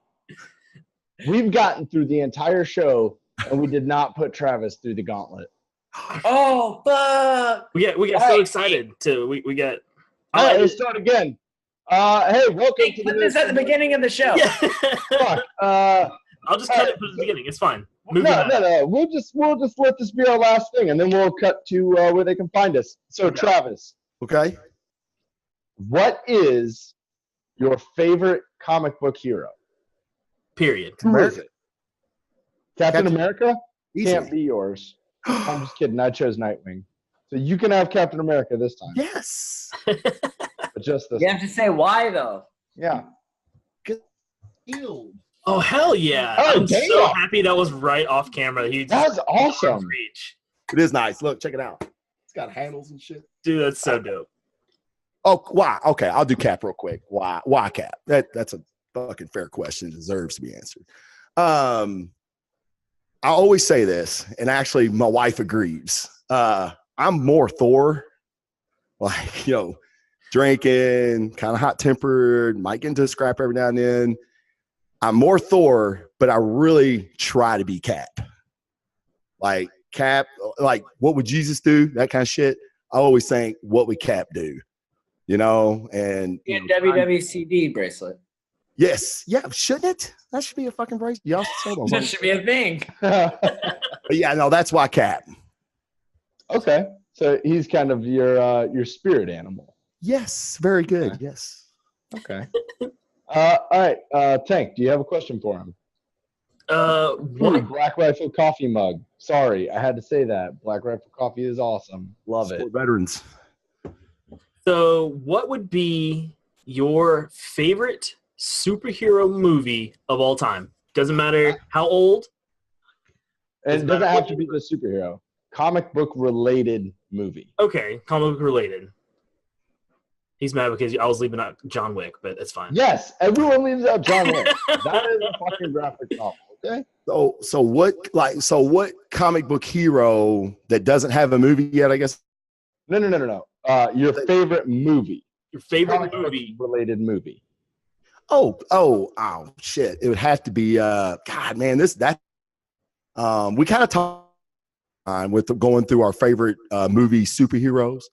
S1: We've gotten through the entire show, and we did not put Travis through the gauntlet.
S2: Oh fuck!
S3: We got so excited to we got.
S1: All right, let's start again. Hey, welcome to
S2: put this at the beginning of the show.
S3: Yeah.
S1: Fuck.
S3: I'll just cut it from the beginning. It's fine.
S1: No. We'll just let this be our last thing, and then we'll cut to where they can find us. So, Travis,
S4: Okay.
S1: What is your favorite comic book hero?
S3: Period.
S1: Who is it? Captain
S4: Captain-
S1: America?
S4: Easily.
S1: Can't be yours. I'm just kidding. I chose Nightwing. So you can have Captain America this time.
S4: Yes.
S1: But just this
S2: You have to say why though.
S1: Yeah.
S4: Shield.
S3: Oh hell yeah!
S1: Oh,
S3: I'm
S1: damn.
S3: so happy that was right off camera. He just
S1: That's awesome.
S3: reach.
S4: It is nice. Look, check it out. It's got handles and shit.
S3: Dude, that's so dope.
S4: Oh, why? Okay, I'll do Cap real quick. Why? Why Cap? That's a fucking fair question. It deserves to be answered. I always say this, and actually, my wife agrees. I'm more Thor, like drinking, kind of hot tempered, might get into a scrap every now and then. I'm more Thor, but I really try to be Cap. Like Cap, like what would Jesus do? That kind of shit. I always think, what would Cap do? And
S2: WWCD bracelet.
S4: yes, yeah, shouldn't it? That should be a fucking bracelet. Y'all
S2: That should be a thing.
S4: But yeah, no, that's why Cap.
S1: Okay. So he's kind of your spirit animal.
S4: Yes, very good.
S1: Okay.
S4: Yes.
S1: Okay. All right. Tank, do you have a question for him?
S3: What?
S1: Black Rifle coffee mug. Sorry, I had to say that. Black Rifle coffee is awesome. Love it.
S4: Sport veterans.
S3: So, what would be your favorite superhero movie of all time? Doesn't matter how old.
S1: And it doesn't have to be the superhero. Comic book related movie.
S3: Okay, comic book related. He's mad because I was leaving out John Wick, but that's fine.
S1: Yes, everyone leaves out John Wick. That is a fucking graphic novel. Okay.
S4: So what comic book hero that doesn't have a movie yet? I guess.
S1: No. Your favorite movie.
S3: Your favorite
S1: Comic book
S3: movie.
S1: related movie.
S4: Oh shit! It would have to be God, man. We kind of talked with going through our favorite movie superheroes.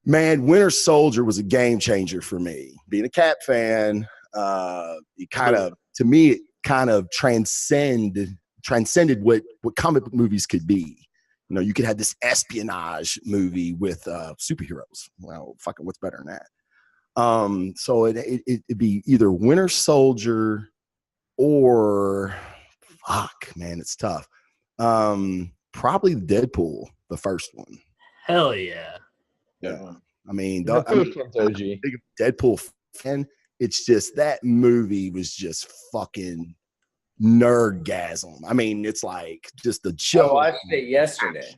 S4: Man, Winter Soldier was a game changer for me. Being a Cap fan, it kind of transcended what comic book movies could be. You could have this espionage movie with superheroes. Well, fucking what's better than that? So it'd be either Winter Soldier or man, it's tough. Probably Deadpool, the first one.
S3: Hell yeah.
S4: Yeah. I mean,
S1: The first one's OG.
S4: big Deadpool fan. It's just that movie was just fucking nerdgasm. I mean, it's like just the
S2: I
S4: joke.
S2: watched it yesterday.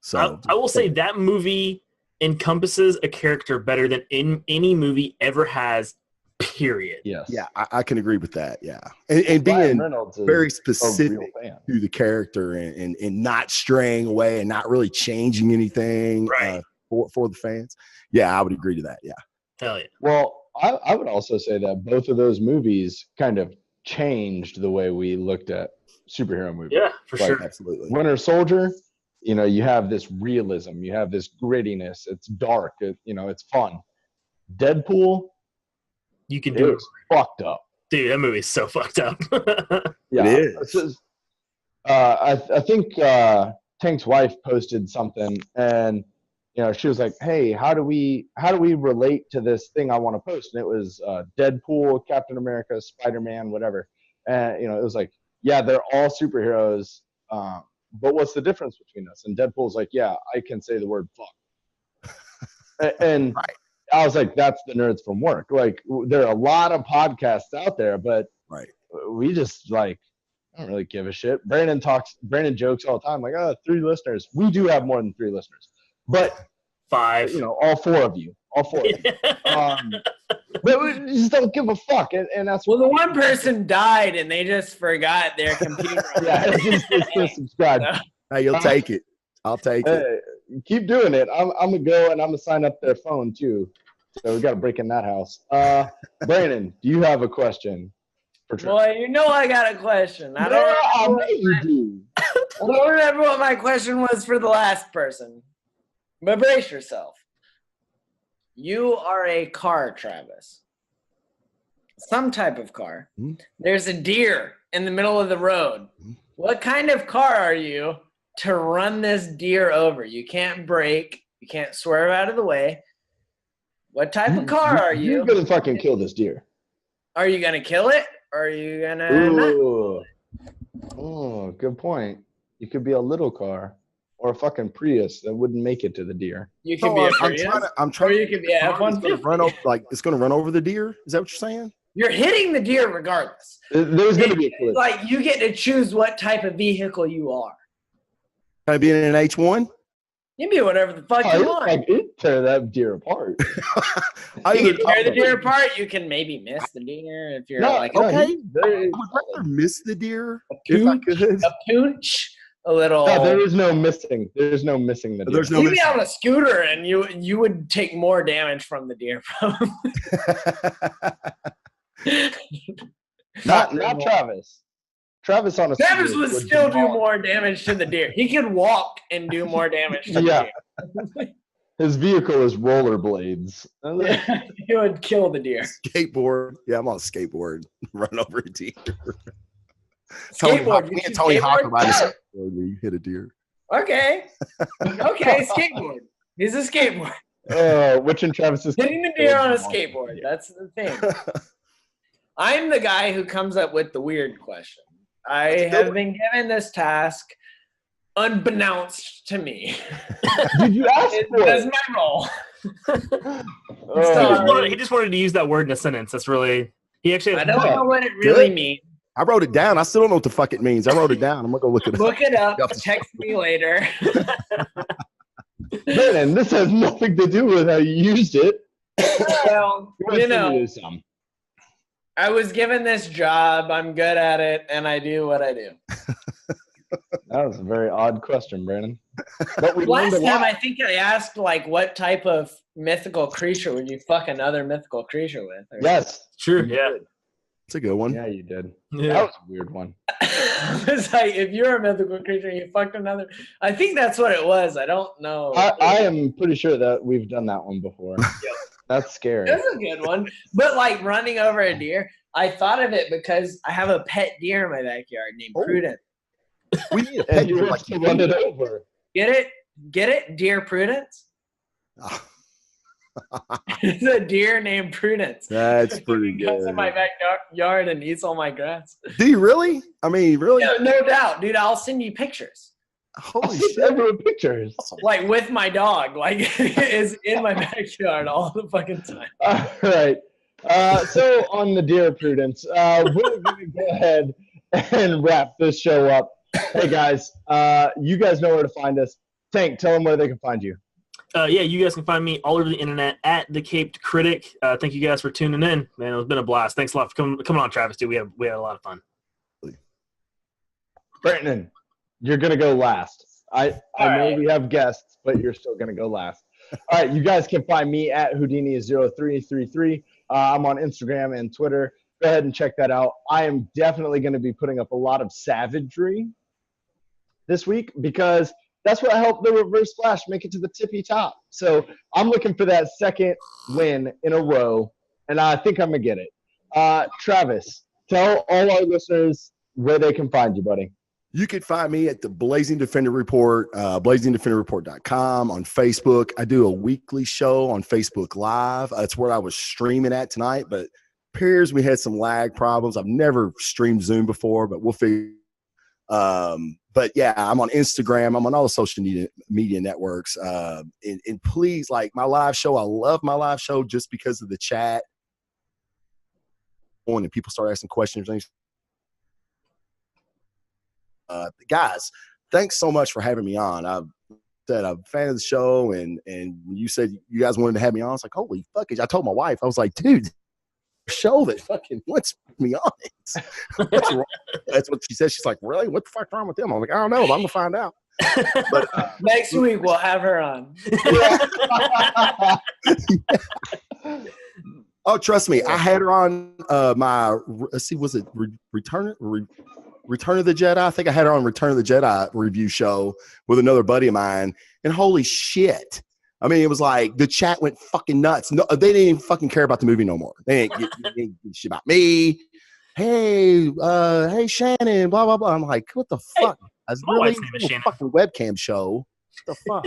S4: So
S3: I will say that movie encompasses a character better than any movie ever has, period.
S1: Yes.
S4: yeah, I can agree with that. Yeah, and
S1: Ryan
S4: being
S1: Reynolds is
S4: very
S1: a
S4: specific
S1: real fan.
S4: to the character and not straying away and not really changing anything
S3: Right.
S4: For the fans. Yeah, I would agree to that. Yeah.
S3: Hell yeah.
S1: Well, I would also say that both of those movies kind of changed the way we looked at superhero movies.
S3: Yeah, for
S1: Like,
S3: sure.
S4: Absolutely.
S1: Winter Soldier, you have this realism, you have this grittiness. It's dark, it's fun. Deadpool,
S3: You can
S1: it
S3: do it.
S1: was fucked up.
S3: Dude, that movie's so fucked up.
S1: Yeah,
S4: It is.
S1: it's just- I think Tank's wife posted something, and she was like, "Hey, how do we relate to this thing I want to post?" And it was Deadpool, Captain America, Spider-Man, whatever. And it was like, yeah, they're all superheroes, but what's the difference between us? And Deadpool's like, yeah, I can say the word fuck. And
S4: Right.
S1: I was like, that's the Nerds from Work. Like, there are a lot of podcasts out there, but
S4: Right.
S1: we just I don't really give a shit. Brandon jokes all the time, like, 3 listeners. We do have more than 3 listeners, but
S3: 5.
S1: all 4 of you. But we just don't give a fuck, and that's
S2: Well, the one person died and they just forgot their computer.
S1: yeah, it's just subscribe.
S4: Hey, you'll take it. I'll take it.
S1: Hey, keep doing it. I'm gonna go and I'm gonna sign up their phone too. So we got to break in that house. Brandon, do you have a question for Trent?
S2: Boy, I got a question. I
S1: No, I
S2: don't
S1: know you do.
S2: I don't remember what my question was for the last person. But brace yourself. You are a car, Travis. Some type of car.
S4: Hmm.
S2: There's a deer in the middle of the road. What kind of car are you to run this deer over? You can't brake. You can't swerve out of the way. What type of car are you?
S1: You're gonna fucking kill this deer.
S2: Are you gonna kill it, or are you gonna not?
S1: Ooh. Oh, good point. You could be a little car or a fucking Prius that wouldn't make it to the deer.
S2: You can be a Prius,
S4: I'm trying
S2: or you could be a F-150.
S4: It's gonna run over the deer. Is that what you're saying?
S2: You're hitting the deer regardless.
S1: There's gonna be a collision.
S2: Like, you get to choose what type of vehicle you are.
S4: Can I be in an H1?
S2: You can be whatever the fuck you want.
S1: Like, it'd tear that deer apart.
S2: You can tear the deer apart. You can maybe miss the deer if you're
S4: I would rather miss the deer if I could.
S2: A pooch, a little.
S1: No, there is no missing. There's no missing the deer.
S4: There's no
S2: You'd be on a scooter, and you would take more damage from the deer.
S1: Not Travis. Travis on a
S2: Travis
S1: scooter
S2: would still do more damage to the deer. He could walk and do more damage to the deer.
S1: His vehicle is rollerblades.
S2: He would kill the deer.
S4: Skateboard. Yeah, I'm on a skateboard. Run over a deer.
S2: Skateboard.
S4: Tony Hawk ride a skateboard where you hit a deer.
S2: Okay, skateboard. He's a skateboard.
S1: Which in Travis's
S2: hitting the deer on a skateboard. That's the thing. I'm the guy who comes up with the weird question. I have been given this task unbeknownst to me.
S1: Did you ask for it?
S2: That's my role.
S3: He just wanted to use that word in a sentence. That's really he actually.
S2: I don't know what it really means.
S4: I wrote it down. I still don't know what the fuck it means. I wrote it down. I'm gonna go look it up.
S2: Look it up. Text me later.
S1: Man, this has nothing to do with how you used it.
S2: Well, I was given this job. I'm good at it, and I do what I do.
S1: That was a very odd question, Brandon.
S2: But last time, I think I asked, like, what type of mythical creature would you fuck another mythical creature with?
S1: Yes.
S3: Sure. Yeah.
S4: It's a good one.
S1: Yeah, you did.
S3: Yeah.
S1: That was a weird one.
S2: It's like, if you're a mythical creature and you fucked another, I think that's what it was. I don't know.
S1: I am pretty sure that we've done that one before. That's scary.
S2: That's a good one. But like running over a deer, I thought of it because I have a pet deer in my backyard named Prudence.
S4: We need a pet deer like
S1: to run it over.
S2: Get it? Get it? Deer Prudence? It's a deer named Prudence.
S4: That's pretty good.
S2: He comes in my backyard and eats all my grass.
S4: Do you really? I mean, really?
S2: No doubt. Dude, I'll send you pictures.
S4: Holy shit.
S1: Everyone pictures.
S2: Like with my dog. Like is in my backyard all the fucking time.
S1: All right. So on the deer Prudence, we're going to go ahead and wrap this show up. Hey guys, you guys know where to find us. Tank, tell them where they can find you.
S3: Yeah, you guys can find me all over the internet at The Caped Critic. Thank you guys for tuning in. Man, it's been a blast. Thanks a lot for coming on, Travis, dude. We had a lot of fun.
S1: Brandon, you're going to go last. I know we have guests, but you're still going to go last. All right, you guys can find me at Houdini0333. I'm on Instagram and Twitter. Go ahead and check that out. I am definitely going to be putting up a lot of savagery this week because that's what helped the Reverse Flash make it to the tippy top. So I'm looking for that second win in a row, and I think I'm going to get it. Travis, tell all our listeners where they can find you, buddy.
S4: You can find me at the Blazing Defender Report, blazingdefenderreport.com, on Facebook. I do a weekly show on Facebook Live. That's where I was streaming at tonight, but appears we had some lag problems. I've never streamed Zoom before, but we'll figure. But yeah, I'm on Instagram. I'm on all the social media networks. And please, like my live show, I love my live show just because of the chat. And people start asking questions. Guys, thanks so much for having me on. I've said I'm a fan of the show, and when you said you guys wanted to have me on, I was like, holy fuck it. I told my wife, I was like, dude, show that fucking wants me on it. What's wrong? That's what she said. She's like, really? What the fuck's wrong with them? I'm like, I don't know, but I'm gonna find out. But
S2: next week we'll have her on.
S4: Oh, trust me, I had her on was it Return of the Jedi? I think I had her on Return of the Jedi review show with another buddy of mine, and holy shit. I mean, it was like the chat went fucking nuts. No, they didn't even fucking care about the movie no more. They didn't give shit about me. Hey, Shannon, blah, blah, blah. I'm like, what the fuck? I was really a fucking webcam show. What the fuck?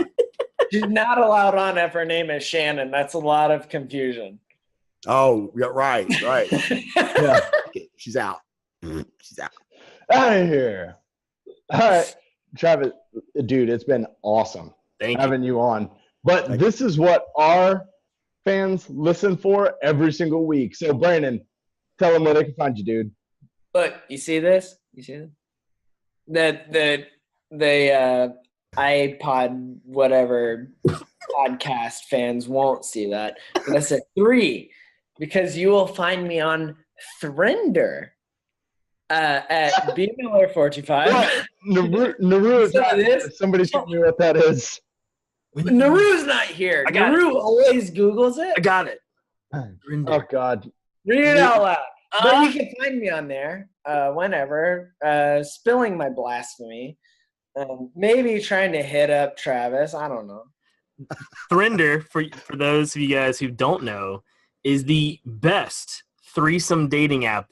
S2: She's not allowed on if her name is Shannon. That's a lot of confusion.
S4: Oh, yeah, right.
S1: Yeah.
S4: She's out. She's out.
S1: Out of here. All right, Travis, dude, it's been awesome having you on. But this is what our fans listen for every single week. So, Brandon, tell them where they can find you, dude.
S2: Look, you see this? You see this? The iPod whatever podcast fans won't see that. But I said 3 because you will find me on Thrinder at BMiller45.
S1: Naru is somebody tell me what that is.
S2: Naru's not here. Naru always Googles it.
S3: I got it.
S1: Oh, God.
S2: Read it out loud. But you can find me on there whenever, spilling my blasphemy. Maybe trying to hit up Travis. I don't know.
S3: Thrinder, for those of you guys who don't know, is the best threesome dating app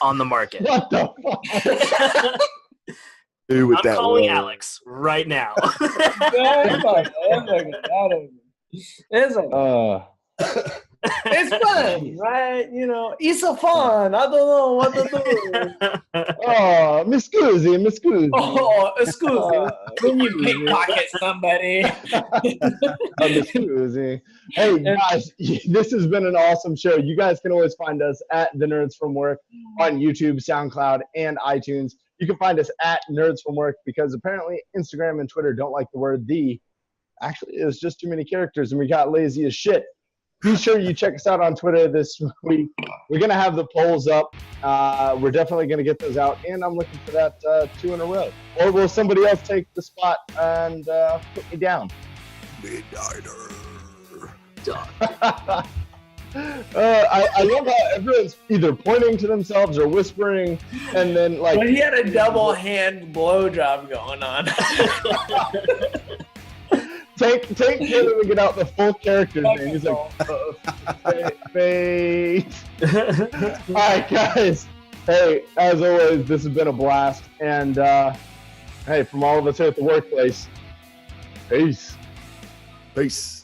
S3: on the market.
S1: What the fuck?
S4: I'm
S3: calling Alex right now.
S2: It's fun, right? You know, it's so fun. I don't know what to do.
S1: Oh, Miss Scusi.
S2: Oh, excuse me. When you pickpocket somebody.
S1: Miss Scusi. Hey, guys, this has been an awesome show. You guys can always find us at The Nerds From Work on YouTube, SoundCloud, and iTunes. You can find us at Nerds From Work because apparently Instagram and Twitter don't like the word the. Actually, it was just too many characters, and we got lazy as shit. Be sure you check us out on Twitter this week. We're going to have the polls up. We're definitely going to get those out, and I'm looking for that 2 in a row. Or will somebody else take the spot and put me down?
S4: Midnighter.
S1: I love how everyone's either pointing to themselves or whispering, and then like.
S2: But he had a double hand blowjob going on.
S1: Take him and get out the full character's name. He's like, Fate. All right, guys. Hey, as always, this has been a blast. And, hey, from all of us here at the workplace, peace.
S4: Peace.